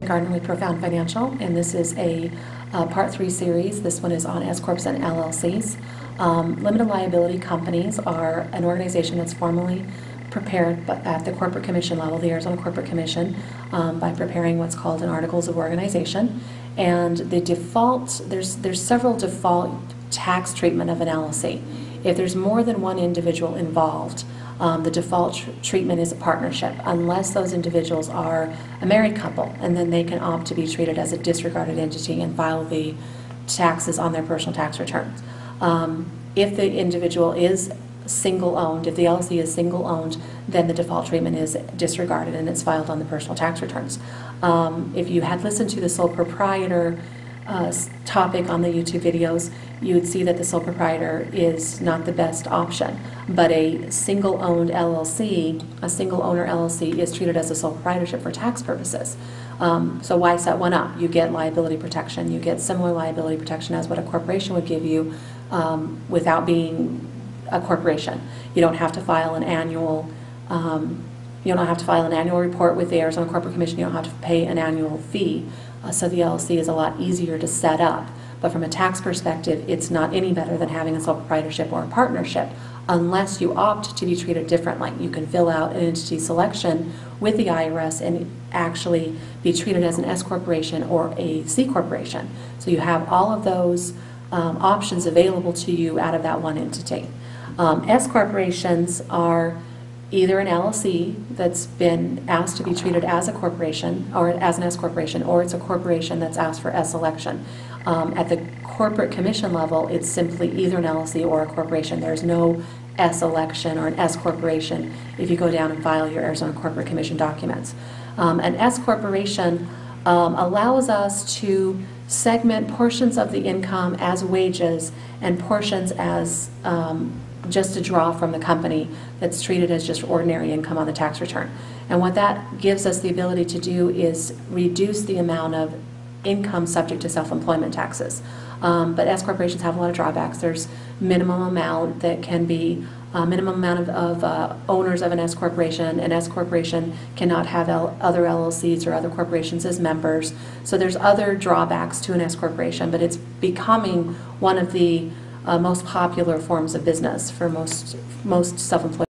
Gardiner with Profound Financial, and this is a Part 3 series. This one is on S-Corps and LLCs. Limited liability companies are an organization that's formally prepared at the Corporate Commission level, the Arizona Corporate Commission, by preparing what's called an Articles of Organization. And the default, there's several default tax treatment of an LLC. If there's more than one individual involved, the default treatment is a partnership, unless those individuals are a married couple, and then they can opt to be treated as a disregarded entity and file the taxes on their personal tax returns. If the individual is single-owned, if the LLC is single-owned, then the default treatment is disregarded and it's filed on the personal tax returns. If you had listened to the sole proprietor topic on the YouTube videos, you would see that the sole proprietor is not the best option, but a single-owned LLC, a single-owner LLC, is treated as a sole proprietorship for tax purposes. So why set one up? You get liability protection. You get similar liability protection as what a corporation would give you without being a corporation. You don't have to file an annual report with the Arizona Corporate Commission. You don't have to pay an annual fee. So the LLC is a lot easier to set up. But from a tax perspective, it's not any better than having a sole proprietorship or a partnership, unless you opt to be treated differently. You can fill out an entity selection with the IRS and actually be treated as an S corporation or a C corporation. So you have all of those options available to you out of that one entity. S corporations are either an LLC that's been asked to be treated as a corporation or as an S corporation, or it's a corporation that's asked for S election. At the corporate commission level, it's simply either an LLC or a corporation. There's no S election or an S corporation if you go down and file your Arizona Corporate Commission documents. An S corporation allows us to segment portions of the income as wages and portions as just a draw from the company that's treated as just ordinary income on the tax return. And what that gives us the ability to do is reduce the amount of income subject to self-employment taxes. But S corporations have a lot of drawbacks. There's minimum amount that can be minimum amount of owners of an S corporation. An S corporation cannot have other LLCs or other corporations as members. So there's other drawbacks to an S corporation, but it's becoming one of the most popular forms of business for most self-employed